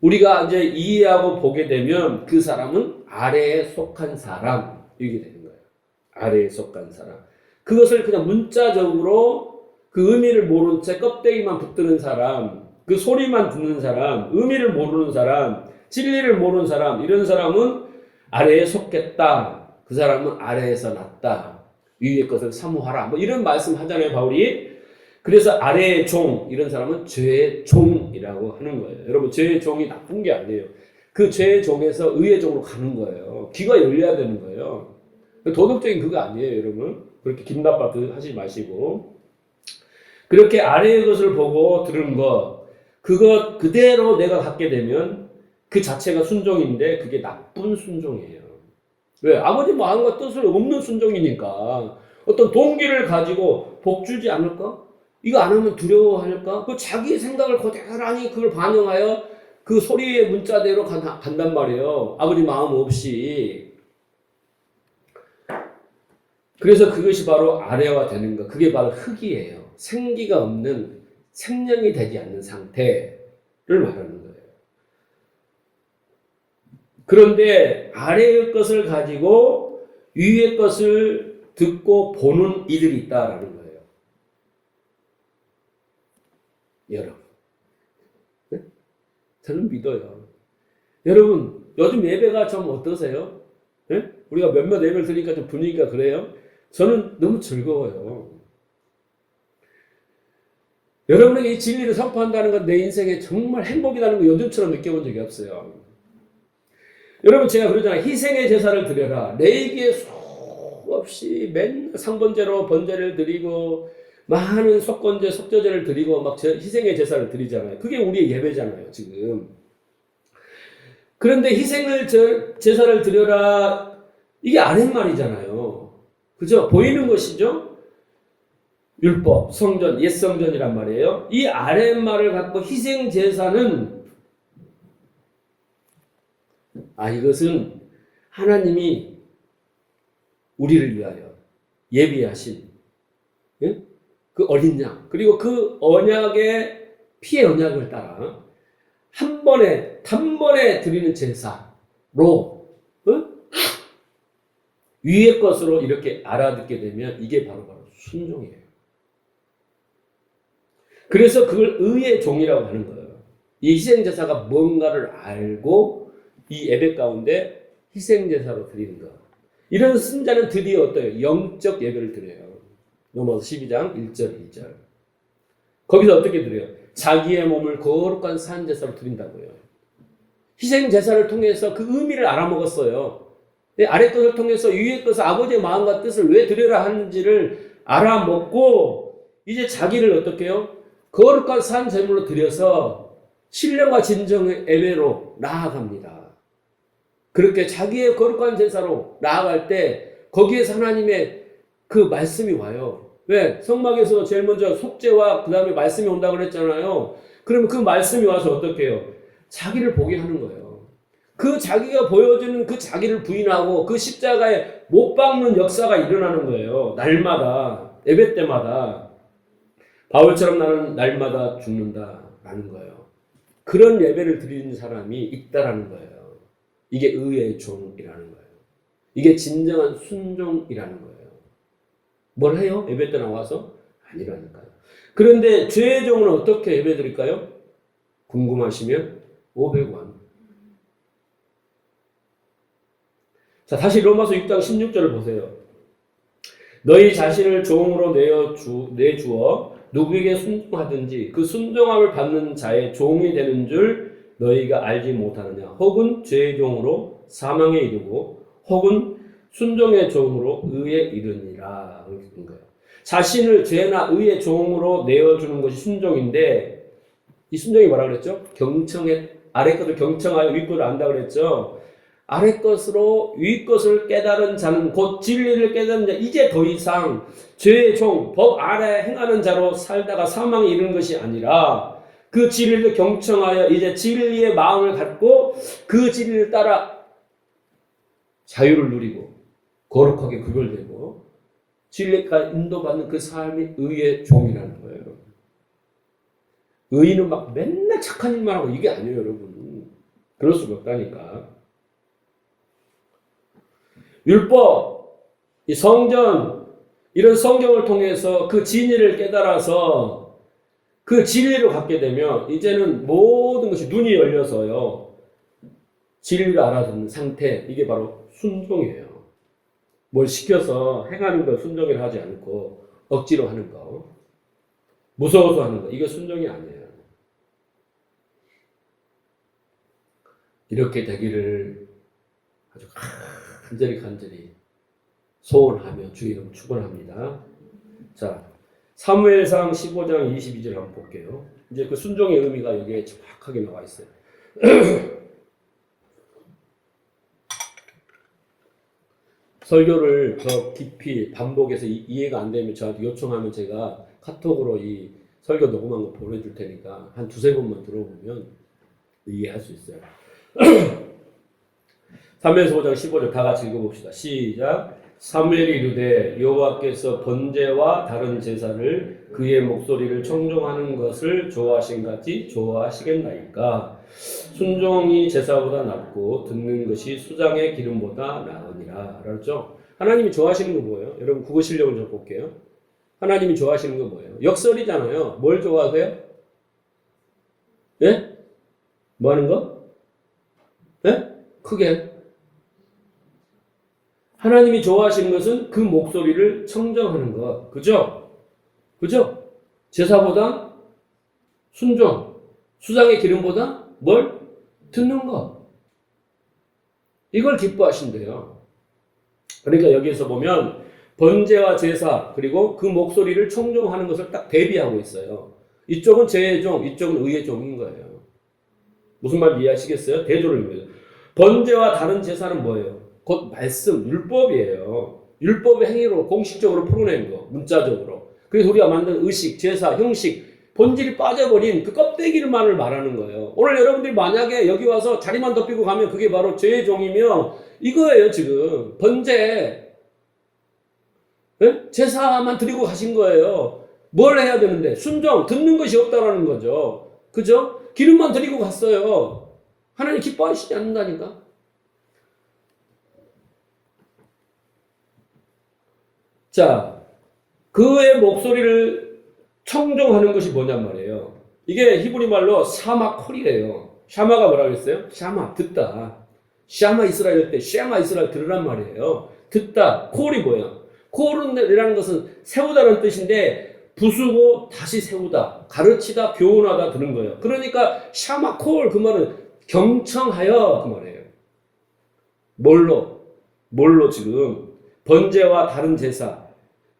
우리가 이제 이해하고 보게 되면 그 사람은 아래에 속한 사람 이게 되는 거예요. 아래에 속한 사람. 그것을 그냥 문자적으로 그 의미를 모르는 채 껍데기만 붙드는 사람, 그 소리만 듣는 사람, 의미를 모르는 사람, 진리를 모르는 사람, 이런 사람은 아래에 속겠다. 그 사람은 아래에서 났다. 위의 것을 사모하라. 뭐 이런 말씀 하잖아요, 바울이. 그래서 아래의 종, 이런 사람은 죄의 종이라고 하는 거예요. 여러분, 죄의 종이 나쁜 게 아니에요. 그 죄의 종에서 의의 종으로 가는 거예요. 귀가 열려야 되는 거예요. 도덕적인 그거 아니에요, 여러분. 그렇게 김나빠 하지 마시고. 그렇게 아래의 것을 보고 들은 것, 그것 그대로 내가 갖게 되면 그 자체가 순종인데 그게 나쁜 순종이에요. 왜? 아버지 마음과 뜻을 없는 순종이니까. 어떤 동기를 가지고 복 주지 않을까? 이거 안 하면 두려워할까? 그 자기 생각을 고스란히 그걸 반영하여 그 소리의 문자대로 간단 말이에요. 아버지 마음 없이. 그래서 그것이 바로 아래화 되는 것. 그게 바로 흙이에요. 생기가 없는 생명이 되지 않는 상태를 말하는 거예요. 그런데 아래의 것을 가지고 위의 것을 듣고 보는 이들이 있다라는 거예요. 여러분. 네? 저는 믿어요. 여러분, 요즘 예배가 좀 어떠세요? 네? 우리가 몇몇 예배를 드리니까 좀 분위기가 그래요? 저는 너무 즐거워요. 여러분에게 이 진리를 선포한다는 건 내 인생에 정말 행복이라는 거 요즘처럼 느껴본 적이 없어요. 여러분, 제가 그러잖아요. 희생의 제사를 드려라. 레이기에 수없이 맨날 상번제로 번제를 드리고 많은 속건제, 속죄제를 드리고 막 희생의 제사를 드리잖아요. 그게 우리의 예배잖아요, 지금. 그런데 희생을 제사를 드려라. 이게 아랫말이잖아요. 그죠? 보이는 것이죠? 율법, 성전, 옛 성전이란 말이에요. 이 아랫말을 갖고 희생 제사는 이것은 하나님이 우리를 위하여 예비하신 그 어린 양, 그리고 그 언약의 피의 언약을 따라 한 번에 단번에 드리는 제사로 위의 것으로 이렇게 알아듣게 되면 이게 바로 순종이에요. 그래서 그걸 의의 종이라고 하는 거예요. 이 희생제사가 뭔가를 알고 이 예배 가운데 희생제사로 드리는 것. 이런 승자는 드디어 어때요? 영적 예배를 드려요. 로마서 12장 1절 2절. 거기서 어떻게 드려요? 자기의 몸을 거룩한 산제사로 드린다고요. 희생제사를 통해서 그 의미를 알아먹었어요. 아래 것을 통해서 위의 것을 아버지의 마음과 뜻을 왜 드려라 하는지를 알아먹고 이제 자기를 어떻게 해요? 거룩한 산 제물로 드려서 신령과 진정의 예배로 나아갑니다. 그렇게 자기의 거룩한 제사로 나아갈 때 거기에서 하나님의 그 말씀이 와요. 왜? 성막에서 제일 먼저 속죄와 그 다음에 말씀이 온다고 그랬잖아요. 그러면 그 말씀이 와서 어떻게 해요? 자기를 보게 하는 거예요. 그 자기가 보여주는 그 자기를 부인하고 그 십자가에 못 박는 역사가 일어나는 거예요. 날마다, 예배 때마다. 바울처럼 나는 날마다 죽는다라는 거예요. 그런 예배를 드리는 사람이 있다라는 거예요. 이게 의의 종이라는 거예요. 이게 진정한 순종이라는 거예요. 뭘 해요? 예배 때 나와서? 아니라니까요. 그런데 죄의 종은 어떻게 예배 드릴까요? 궁금하시면 500원. 자, 다시 로마서 6장 16절을 보세요. 너희 자신을 종으로 내주어 누구에게 순종하든지 그 순종함을 받는 자의 종이 되는 줄 너희가 알지 못하느냐. 혹은 죄의 종으로 사망에 이르고 혹은 순종의 종으로 의에 이르니라. 그런 거예요. 자신을 죄나 의의 종으로 내어주는 것이 순종인데, 이 순종이 뭐라 그랬죠? 아래 것을 경청하여 위 것을 안다 그랬죠? 아래 것으로 위 것을 깨달은 자는 곧 진리를 깨달은 자, 이제 더 이상 죄의 종, 법 아래 행하는 자로 살다가 사망에 이르는 것이 아니라 그 진리를 경청하여 이제 진리의 마음을 갖고 그 진리를 따라 자유를 누리고 거룩하게 구별되고 진리가 인도받는 그 삶이 의의 종이라는 거예요. 의인은 막 맨날 착한 일만 하고 이게 아니에요, 여러분. 그럴 수가 없다니까. 율법, 이 성전, 이런 성경을 통해서 그 진리를 깨달아서 그 진리를 갖게 되면 이제는 모든 것이 눈이 열려서요. 진리를 알아듣는 상태, 이게 바로 순종이에요. 뭘 시켜서 행하는 걸 순종이라 하지 않고 억지로 하는 거, 무서워서 하는 거, 이거 순종이 아니에요. 이렇게 되기를 아주 간절히 소원하며 주의 이름 축원합니다. 자, 사무엘상 15장 22절 한번 볼게요. 이제 그 순종의 의미가 여기에 정확하게 나와 있어요. 설교를 더 깊이 반복해서 이해가 안 되면 저한테 요청하면 제가 카톡으로 이 설교 녹음한 거 보내줄 테니까 한 두세 번만 들어보면 이해할 수 있어요. 사무엘서 5장 15절 다 같이 읽어봅시다. 시작. 사무엘이 이르되 여호와께서 번제와 다른 제사를 그의 목소리를 청종하는 것을 좋아하신 같이 좋아하시겠나이까. 순종이 제사보다 낫고 듣는 것이 수장의 기름보다 나으니라. 그렇죠? 하나님이 좋아하시는 거 뭐예요? 여러분 국어 실력을 좀 볼게요. 하나님이 좋아하시는 거 뭐예요? 역설이잖아요. 뭘 좋아하세요? 예? 뭐 하는 거? 예? 크게. 하나님이 좋아하시는 것은 그 목소리를 청정하는 것. 그죠? 그죠? 제사보다 순종, 수장의 기름보다 뭘? 듣는 것. 이걸 기뻐하신대요. 그러니까 여기에서 보면 번제와 제사 그리고 그 목소리를 청종하는 것을 딱 대비하고 있어요. 이쪽은 죄의 종, 이쪽은 의의 종인 거예요. 무슨 말 이해하시겠어요? 대조를. 번제와 다른 제사는 뭐예요? 곧 말씀, 율법이에요. 율법의 행위로 공식적으로 풀어낸 거, 문자적으로. 그래서 우리가 만든 의식, 제사, 형식, 본질이 빠져버린 그 껍데기만을 말하는 거예요. 오늘 여러분들이 만약에 여기 와서 자리만 덮이고 가면 그게 바로 죄의 종이며 이거예요, 지금. 번제. 네? 제사만 드리고 가신 거예요. 뭘 해야 되는데? 순종, 듣는 것이 없다라는 거죠. 그죠? 기름만 드리고 갔어요. 하나님 기뻐하시지 않는다니까? 자, 그의 목소리를 청종하는 것이 뭐냔 말이에요. 이게 히브리 말로 샤마 콜이에요. 샤마가 뭐라고 했어요? 샤마, 듣다. 샤마 이스라엘 때 샤마 이스라엘 들으란 말이에요. 듣다. 콜이 뭐예요? 콜이라는 것은 세우다라는 뜻인데 부수고 다시 세우다, 가르치다, 교훈하다 드는 거예요. 그러니까 샤마 콜 그 말은 경청하여 그 말이에요. 뭘로 지금 번제와 다른 제사,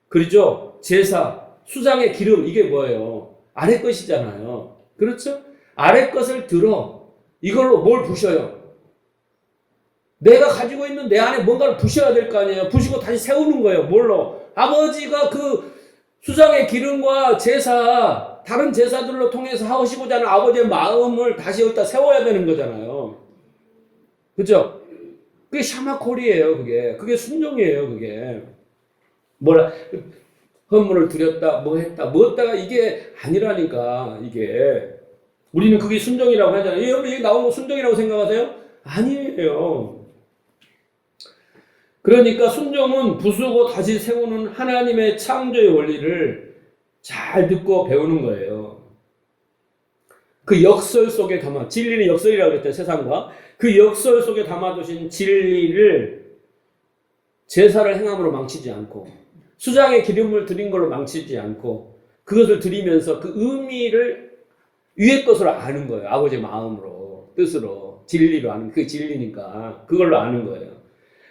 그렇죠? 제사, 수장의 기름, 이게 뭐예요? 아래 것이잖아요. 그렇죠? 아래 것을 들어. 이걸로 뭘 부셔요? 내가 가지고 있는 내 안에 뭔가를 부셔야 될 거 아니에요. 부시고 다시 세우는 거예요. 뭘로? 아버지가 그 수장의 기름과 제사, 다른 제사들로 통해서 하시고자 하는 아버지의 마음을 다시 여기다 세워야 되는 거잖아요. 그죠? 그게 샤마콜이에요, 그게. 그게 순종이에요, 그게. 헌물을 드렸다, 뭐 했다, 뭐 했다가 이게 아니라니까, 이게. 우리는 그게 순종이라고 하잖아요. 여러분, 여기 나오는 거 순종이라고 생각하세요? 아니에요. 그러니까 순종은 부수고 다시 세우는 하나님의 창조의 원리를 잘 듣고 배우는 거예요. 그 역설 속에 담아, 진리는 역설이라고 그랬대요, 세상과. 그 역설 속에 담아두신 진리를 제사를 행함으로 망치지 않고, 수장의 기름을 드린 걸로 망치지 않고, 그것을 드리면서 그 의미를 위의 것으로 아는 거예요. 아버지의 마음으로, 뜻으로, 진리로 아는, 그게 진리니까. 그걸로 아는 거예요.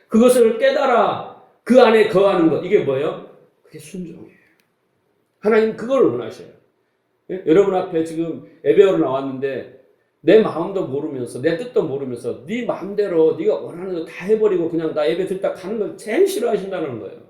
그것을 깨달아 그 안에 거하는 것. 이게 뭐예요? 그게 순종이에요. 하나님 그걸 원하셔요. 예? 여러분 앞에 지금 예배로 나왔는데 내 마음도 모르면서 내 뜻도 모르면서 네 마음대로 네가 원하는 거 다 해버리고 그냥 나 예배 듣다 가는 걸 제일 싫어하신다는 거예요.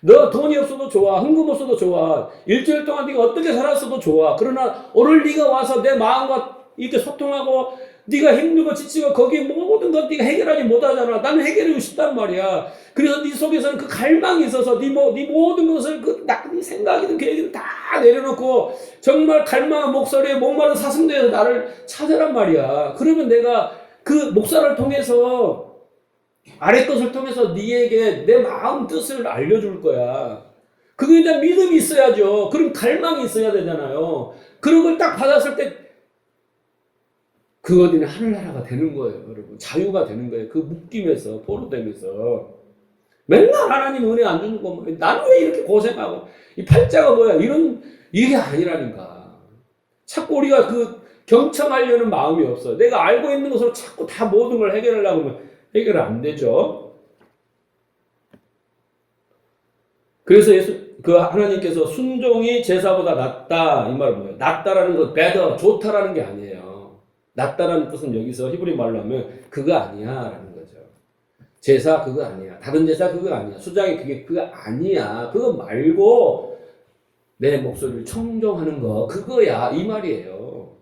너 돈이 없어도 좋아, 헌금 없어도 좋아, 일주일 동안 네가 어떻게 살았어도 좋아. 그러나 오늘 네가 와서 내 마음과 이렇게 소통하고 네가 힘들고 지치고 거기 모든 것 네가 해결하지 못하잖아. 나는 해결하고 싶단 말이야. 그래서 네 속에서는 그 갈망이 있어서 네 모든 것을 네 생각이든 계획이든 다 내려놓고 정말 갈망한 목소리에 목마른 사슴대에서 나를 찾으란 말이야. 그러면 내가 그 목사를 통해서 아래 것을 통해서 네에게 내 마음 뜻을 알려줄 거야. 그거에 대한 믿음이 있어야죠. 그럼 갈망이 있어야 되잖아요. 그런 걸 딱 받았을 때 그것이 하늘나라가 되는 거예요, 여러분. 자유가 되는 거예요. 그 묶임에서, 포로됨에서. 맨날 하나님 은혜 안 주는 거, 나는 왜 이렇게 고생하고, 이 팔자가 뭐야, 이게 아니라니까. 자꾸 우리가 그 경청하려는 마음이 없어. 내가 알고 있는 것으로 자꾸 다 모든 걸 해결하려고 하면 해결 안 되죠. 그래서 하나님께서 순종이 제사보다 낫다. 이 말은 뭐예요? 낫다라는 건 better, 좋다라는 게 아니에요. 낫다라는 뜻은 여기서 히브리 말로 하면 그거 아니야 라는 거죠. 제사 그거 아니야. 다른 제사 그거 아니야. 수장이 그거 아니야. 그거 말고 내 목소리를 청종하는 거 그거야 이 말이에요.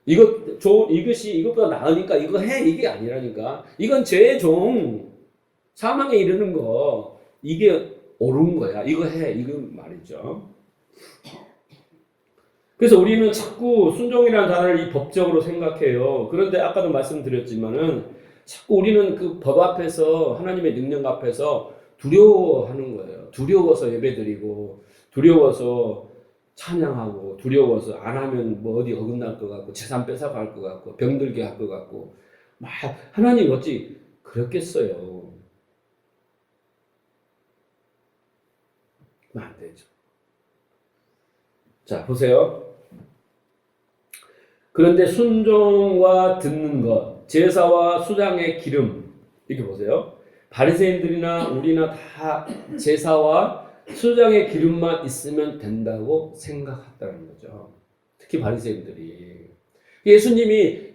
이것이 이것보다 나으니까 이거 해 이게 아니라니까. 이건 죄의 종 사망에 이르는 거 이게 옳은 거야. 이거 해 이거 말이죠. 그래서 우리는 자꾸 순종이라는 단어를 이 법적으로 생각해요. 그런데 아까도 말씀드렸지만은 자꾸 우리는 그 법 앞에서 하나님의 능력 앞에서 두려워하는 거예요. 두려워서 예배드리고 두려워서 찬양하고 두려워서 안 하면 뭐 어디 어긋날 것 같고 재산 뺏어갈 것 같고 병들게 할 것 같고 막 하나님 어찌 그렇겠어요. 안 되죠. 자 보세요. 그런데 순종과 듣는 것, 제사와 수장의 기름 이렇게 보세요. 바리새인들이나 우리나 다 제사와 수장의 기름만 있으면 된다고 생각했다는 거죠. 특히 바리새인들이. 예수님이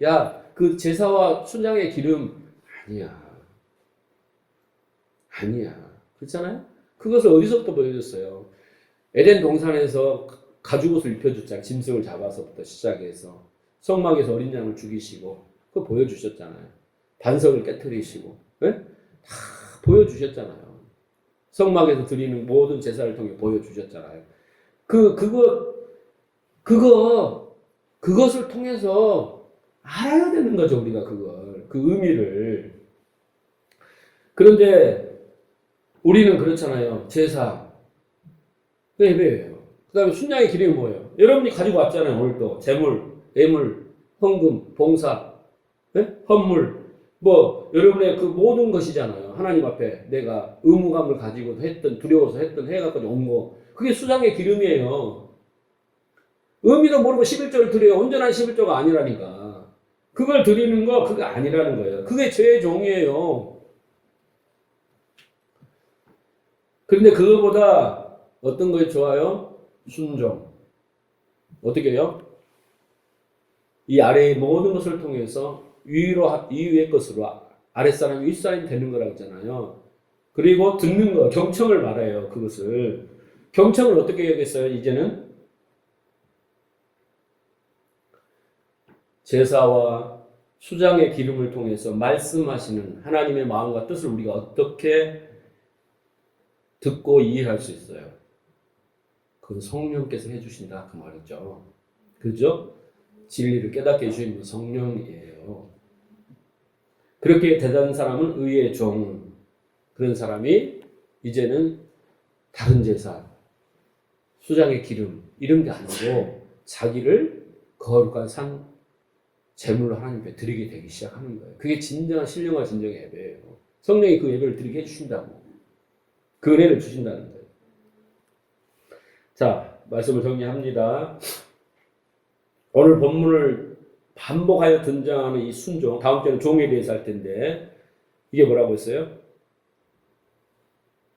그 제사와 수장의 기름 아니야. 그렇잖아요? 그것을 어디서부터 보여줬어요? 에덴 동산에서 가죽옷을 입혀줬잖아요. 짐승을 잡아서부터 시작해서 성막에서 어린 양을 죽이시고 그거 보여주셨잖아요. 반석을 깨트리시고 네? 다 보여주셨잖아요. 성막에서 드리는 모든 제사를 통해 보여주셨잖아요. 그것을 통해서 알아야 되는 거죠. 우리가 그 의미를. 그런데 우리는 그렇잖아요. 제사 예배예요. 그 다음에 순양의 기름이 뭐예요? 여러분이 가지고 왔잖아요. 오늘도 재물, 예물, 헌금, 봉사, 네? 헌물 뭐 여러분의 그 모든 것이잖아요. 하나님 앞에 내가 의무감을 가지고 했던 두려워서 했던 해가까지 온 거 그게 수장의 기름이에요. 의미도 모르고 11조를 드려요. 온전한 11조가 아니라니까. 그걸 드리는 거 그게 아니라는 거예요. 그게 죄의 종이에요. 그런데 그거보다 어떤 것이 좋아요? 순종. 어떻게 해요? 이 아래의 모든 것을 통해서 위의 것으로 아랫사람이 윗사람이 되는 거라고 했잖아요. 그리고 듣는 거, 경청을 말해요. 그것을. 경청을 어떻게 해야겠어요? 이제는 제사와 수장의 기름을 통해서 말씀하시는 하나님의 마음과 뜻을 우리가 어떻게 듣고 이해할 수 있어요? 그건 성령께서 해주신다 그 말이죠. 그죠? 진리를 깨닫게 해주시는 성령이에요. 그렇게 대단한 사람은 의의 종. 그런 사람이 이제는 다른 제사, 수장의 기름 이런 게 아니고 자기를 거룩한 산 제물로 하나님 앞에 드리게 되기 시작하는 거예요. 그게 진정한 신령과 진정의 예배예요. 성령이 그 예배를 드리게 해주신다고. 그 은혜를 주신다는 거예요. 자, 말씀을 정리합니다. 오늘 본문을 반복하여 등장하는 이 순종, 다음 주에는 종에 대해서 할 텐데, 이게 뭐라고 했어요?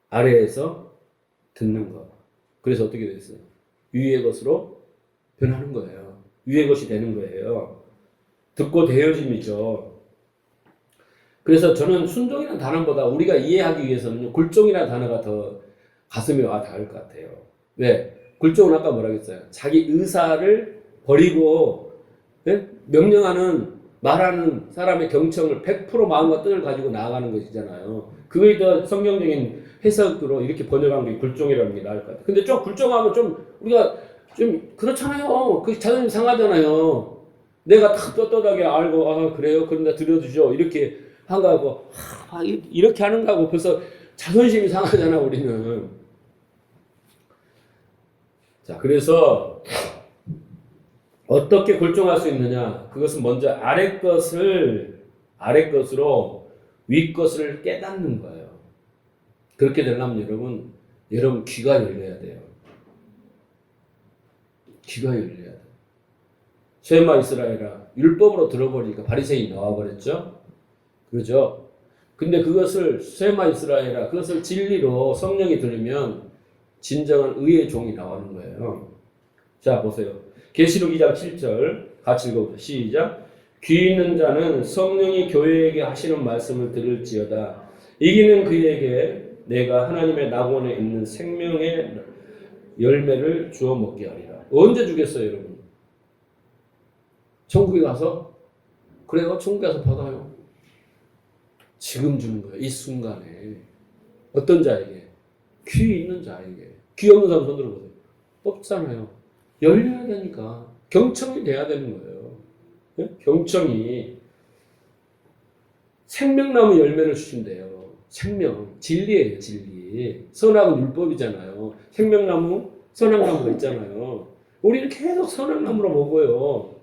아래에서 듣는 것. 그래서 어떻게 됐어요? 위의 것으로 변하는 거예요. 위의 것이 되는 거예요. 듣고 되어짐이죠. 그래서 저는 순종이라는 단어보다 우리가 이해하기 위해서는 굴종이라는 단어가 더 가슴에 와 닿을 것 같아요. 왜? 굴종은 아까 뭐라고 했어요? 자기 의사를 버리고, 네? 명령하는, 말하는 사람의 경청을 100% 마음과 뜻을 가지고 나아가는 것이잖아요. 그거에 더 성경적인 해석으로 이렇게 번역한 게 굴종이라는 게 나을 것 같아요. 근데 좀 굴종하면 좀 우리가 좀 그렇잖아요. 그 자존심 상하잖아요. 내가 다 떳떳하게 알고, 아, 그래요? 그런데 들려주죠. 이렇게 한 거하고, 이렇게 하는 거하고 벌써 자존심이 상하잖아, 우리는. 자, 그래서 어떻게 굴종할 수 있느냐? 그것은 먼저 아래 것으로 위 것을 깨닫는 거예요. 그렇게 되려면 여러분 귀가 열려야 돼요. 귀가 열려야 돼요. 쉐마 이스라엘아, 율법으로 들어버리니까 바리새인이 나와버렸죠? 그러죠? 근데 그것을, 쉐마 이스라엘아, 그것을 진리로 성령이 들으면 진정한 의의 종이 나오는 거예요. 자, 보세요. 계시록 2장 7절 같이 읽어보세요. 시작. 귀 있는 자는 성령이 교회에게 하시는 말씀을 들을지어다. 이기는 그에게 내가 하나님의 낙원에 있는 생명의 열매를 주어 먹게 하리라. 언제 주겠어요, 여러분? 천국에 가서? 그래요, 천국에 가서 받아요. 지금 주는 거예요, 이 순간에. 어떤 자에게? 귀 있는 자에게. 귀 없는 사람 손 들어보세요. 없잖아요. 열려야 되니까. 경청이 돼야 되는 거예요. 네? 경청이. 생명나무 열매를 주신대요. 생명. 진리예요, 진리. 선악은 율법이잖아요. 생명나무, 선악나무가 있잖아요. 우리는 계속 선악나무로 먹어요.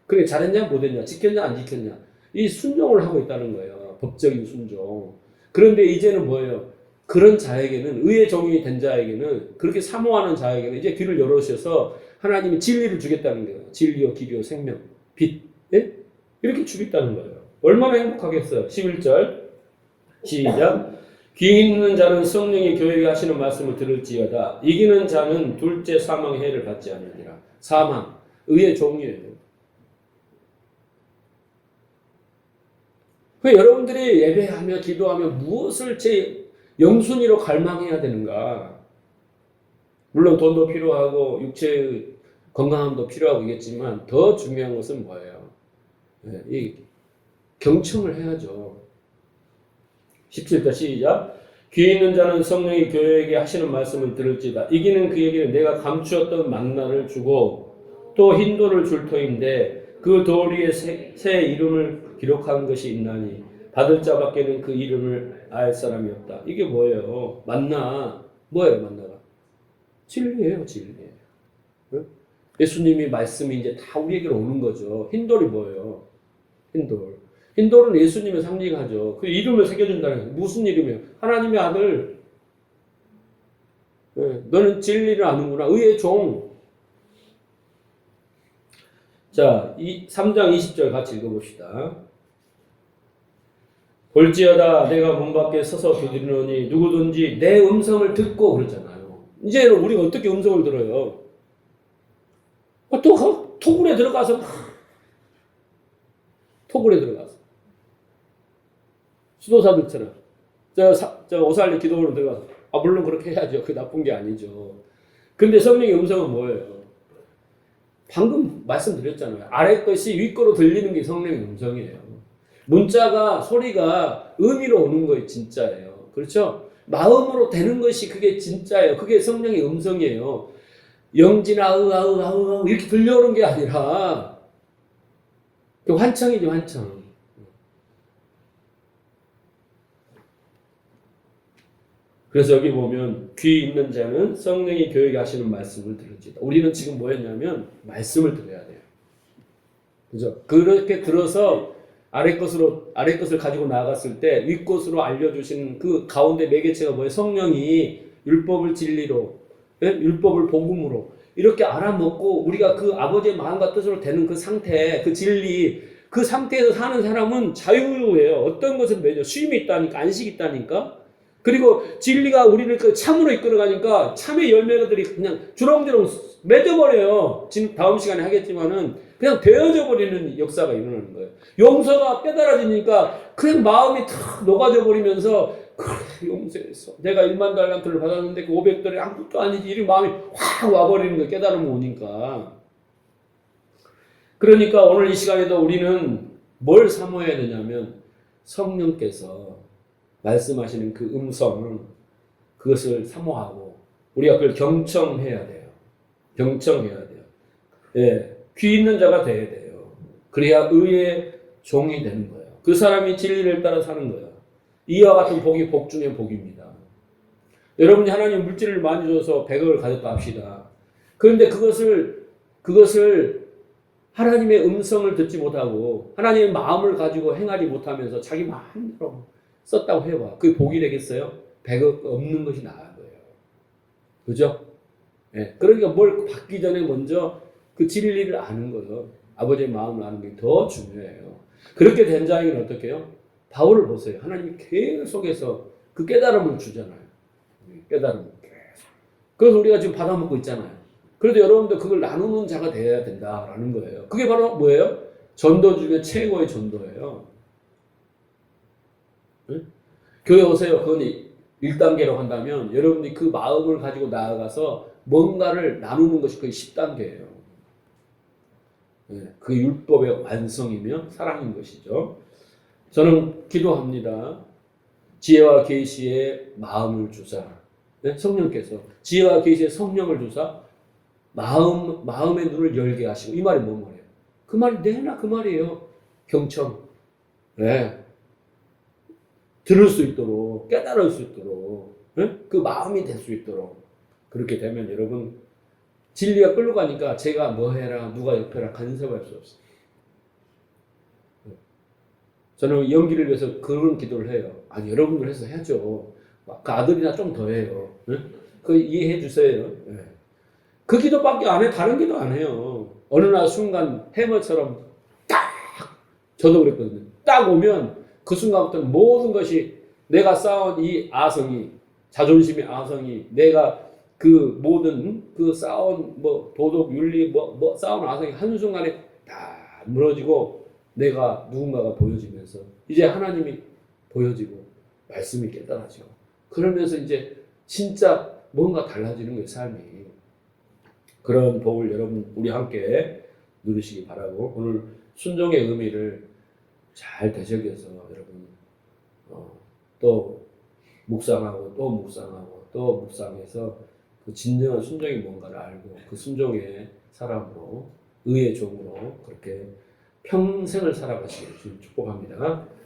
그게 잘했냐, 못했냐, 지켰냐, 안 지켰냐. 이 순종을 하고 있다는 거예요. 법적인 순종. 그런데 이제는 뭐예요? 그런 자에게는, 의의 종이 된 자에게는, 그렇게 사모하는 자에게는 이제 귀를 열어주셔서 하나님이 진리를 주겠다는 거예요. 진리요, 길이요, 생명, 빛. 네? 이렇게 주겠다는 거예요. 얼마나 행복하겠어요. 11절 시작. 귀 있는 자는 성령이 교회에 하시는 말씀을 들을지어다. 이기는 자는 둘째 사망의 해를 받지 않으리라. 사망, 의의 종이에요. 그 여러분들이 예배하며 기도하며 무엇을 제 영순위로 갈망해야 되는가? 물론 돈도 필요하고 육체의 건강함도 필요하겠지만 더 중요한 것은 뭐예요? 이 경청을 해야죠. 17절 시작. 귀 있는 자는 성령이 교회에게 하시는 말씀을 들을지다. 이기는 그에게는 내가 감추었던 만나를 주고 또 흰돌을 줄 터인데 그 돌 위에 새 이름을 기록한 것이 있나니 받을 자밖에는 그 이름을 알 사람이 없다. 이게 뭐예요? 만나. 뭐예요, 만나가? 진리예요, 진리. 예수님이 말씀이 이제 다 우리에게로 오는 거죠. 흰돌이 뭐예요? 흰돌. 흰돌은 예수님을 상징하죠. 그 이름을 새겨준다는 거예요. 무슨 이름이에요? 하나님의 아들. 너는 진리를 아는구나. 의의 종. 자, 3장 20절 같이 읽어봅시다. 볼지어다 내가 문 밖에 서서 두드리노니 누구든지 내 음성을 듣고 그러잖아요. 이제는 우리가 어떻게 음성을 들어요? 또 토굴에 들어가서 수도사들처럼 저 오살리 기도원으로 들어가서 물론 그렇게 해야죠. 그게 나쁜 게 아니죠. 근데 성령의 음성은 뭐예요? 방금 말씀드렸잖아요. 아래 것이 위 거로 들리는 게 성령의 음성이에요. 문자가 소리가 의미로 오는 거예요. 진짜예요. 그렇죠? 마음으로 되는 것이 그게 진짜예요. 그게 성령의 음성이에요. 영지나 으아으아으 이렇게 들려오는 게 아니라 환청이죠. 환청. 그래서 여기 보면 귀 있는 자는 성령이 교회에 하시는 말씀을 들을지다. 우리는 지금 뭐 했냐면 말씀을 들어야 돼요. 그죠? 그렇게 들어서 아래 것을 가지고 나아갔을 때 윗 것으로 알려주시는 그 가운데 매개체가 뭐예요? 성령이 율법을 진리로, 예? 율법을 복음으로 이렇게 알아먹고 우리가 그 아버지의 마음과 뜻으로 되는 그 상태, 그 진리, 그 상태에서 사는 사람은 자유예요. 어떤 것은 매죠? 쉼이 있다니까, 안식이 있다니까. 그리고 진리가 우리를 그 참으로 이끌어가니까 참의 열매들이 그냥 주렁주렁 맺어버려요. 지금 다음 시간에 하겠지만은 그냥 되어져 버리는 역사가 일어나는 거예요. 용서가 깨달아지니까 그냥 마음이 탁 녹아져 버리면서 그래, 용서했어. 내가 1만 달란트를 받았는데 그 500달이 아무것도 아니지. 이 마음이 확 와버리는 거예요. 깨달음이 오니까. 그러니까 오늘 이 시간에도 우리는 뭘 사모해야 되냐면 성령께서 말씀하시는 그 음성은 그것을 사모하고 우리가 그걸 경청해야 돼요. 경청해야 돼요. 예, 귀 있는 자가 돼야 돼요. 그래야 의의 종이 되는 거예요. 그 사람이 진리를 따라 사는 거예요. 이와 같은 복이 복 중에 복입니다. 여러분이 하나님 물질을 많이 줘서 100억을 가졌다 합시다. 그런데 그것을 하나님의 음성을 듣지 못하고 하나님의 마음을 가지고 행하지 못하면서 자기 마음대로 썼다고 해봐. 그게 복이 되겠어요? 100억 없는 것이 나은 거예요. 그죠? 예. 그러니까 뭘 받기 전에 먼저 그 진리를 아는 거예요. 아버지의 마음을 아는 게 더 중요해요. 그렇게 된 자에게는 어떻게 해요? 바울을 보세요. 하나님이 계속해서 그 깨달음을 주잖아요. 깨달음을 계속. 그래서 우리가 지금 받아먹고 있잖아요. 그래도 여러분들 그걸 나누는 자가 되어야 된다라는 거예요. 그게 바로 뭐예요? 전도 중에 최고의 전도예요. 네? 교회 오세요. 그건 1단계로 한다면 여러분이 그 마음을 가지고 나아가서 뭔가를 나누는 것이 거의 10단계예요. 네, 그 율법의 완성이며 사랑인 것이죠. 저는 기도합니다. 지혜와 계시의 마음을 주사. 네? 성령께서 지혜와 계시의 성령을 주사 마음의 눈을 열게 하시고. 이 말이 뭔 말이에요? 그 말이 내나 그 말이에요. 경청. 네. 들을 수 있도록, 깨달을 수 있도록, 네? 그 마음이 될 수 있도록. 그렇게 되면 여러분 진리가 끌고 가니까 제가 뭐 해라 누가 옆에라 간섭할 수 없어요. 저는 연기를 위해서 그런 기도를 해요. 아니 여러분들 해서 해야죠. 그 아들이나 좀 더 해요. 네? 그 이해해 주세요. 네. 그 기도밖에 안 해. 다른 기도 안 해요. 어느 날 순간 해머처럼 딱 저도 그랬거든요. 딱 오면 그 순간부터 모든 것이 내가 쌓은 이 아성이 자존심의 아성이 내가 그 모든 그 쌓은 뭐 도덕 윤리 뭐 쌓은 아성이 한순간에 다 무너지고 내가 누군가가 보여지면서 이제 하나님이 보여지고 말씀이 깨달아지고 그러면서 이제 진짜 뭔가 달라지는 거예요. 삶이. 그런 복을 여러분 우리 함께 누리시기 바라고 오늘 순종의 의미를 잘 되새겨서 여러분 또 묵상하고 또 묵상하고 또 묵상해서 그 진정한 순종이 뭔가를 알고 그 순종의 사람으로 의의 종으로 그렇게 평생을 살아가시길 축복합니다.